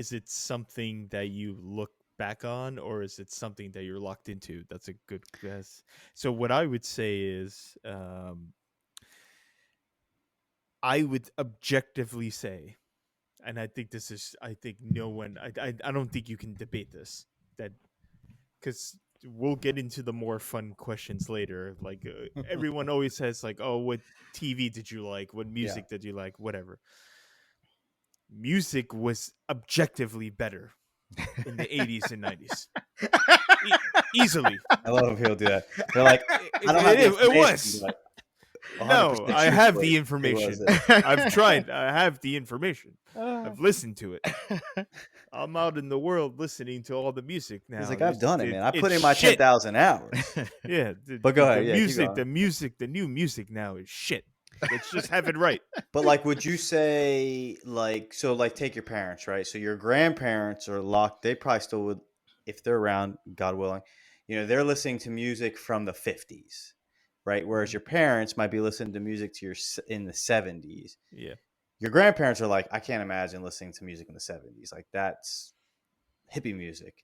is it something that you look back on, or is it something that you're locked into? That's a good guess. So what I would say is, I would objectively say, and I think this is, I think no one, I don't think you can debate this, that, because we'll get into the more fun questions later. Like, everyone always says, like, oh, what TV did you like? What Yeah. music did you like? Whatever. Music was objectively better in the 80s and 90s. Easily. I love when people do that. They're like, I don't have the It information, was. but No, 100% I have truthfully, the it was information. it. I've tried. I have the information. Uh, I've listened to it. I'm out in the world listening to all the music now. He's like, I've done it, man. I put it's in my shit. 10,000 hours. Yeah, But go ahead. Yeah, keep the new music now is shit. Let's just have it right. But like, would you say like, so like take your parents, right? So your grandparents are locked. They probably still would, if they're around, God willing, they're listening to music from the 50s, right? Whereas your parents might be listening to music in the 70s. Yeah. Your grandparents are like, I can't imagine listening to music in the 70s. Like that's hippie music.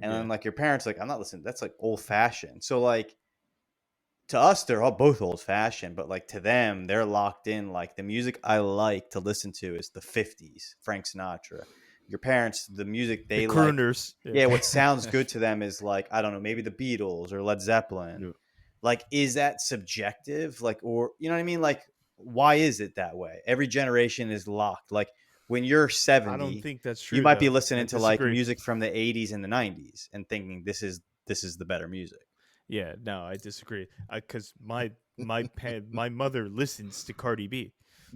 And then like your parents, like, I'm not listening. That's like old fashioned. So like, to us, they're all both old fashioned, but like to them, they're locked in. Like the music I like to listen to is the 50s, Frank Sinatra. Your parents, the music they like, crooners. yeah, what sounds good to them is like, I don't know, maybe the Beatles or Led Zeppelin. Yeah. Like, is that subjective? Like, or you know what I mean? Like, why is it that way? Every generation is locked. Like when you're 70, I don't think that's true. you might be though. listening I to like disagree. music from the 80s and the 90s and thinking this is the better music. Yeah, no, I disagree. Because my mother listens to Cardi B.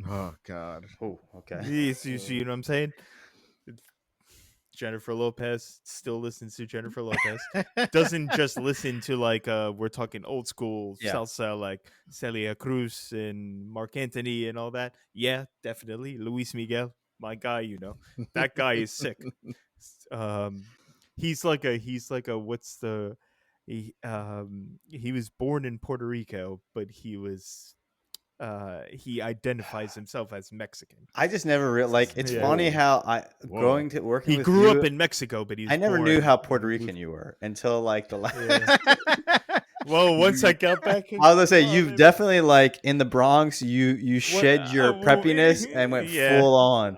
oh God. Oh, okay. You know what I'm saying? Jennifer Lopez still listens to Jennifer Lopez. Doesn't just listen to like we're talking old school Yeah. salsa like Celia Cruz and Mark Anthony and all that. Yeah, definitely. Luis Miguel, my guy, that guy is sick. He's like a what's the he was born in Puerto Rico, but he identifies himself as Mexican. I just never realized. Like, it's Yeah. funny how working He with grew you, up in Mexico, but I never knew how Puerto Rican you were until like the last. Yeah. Well, once I got back, I was gonna say you've man. definitely like in the Bronx. You shed your well, preppiness and went yeah. full on.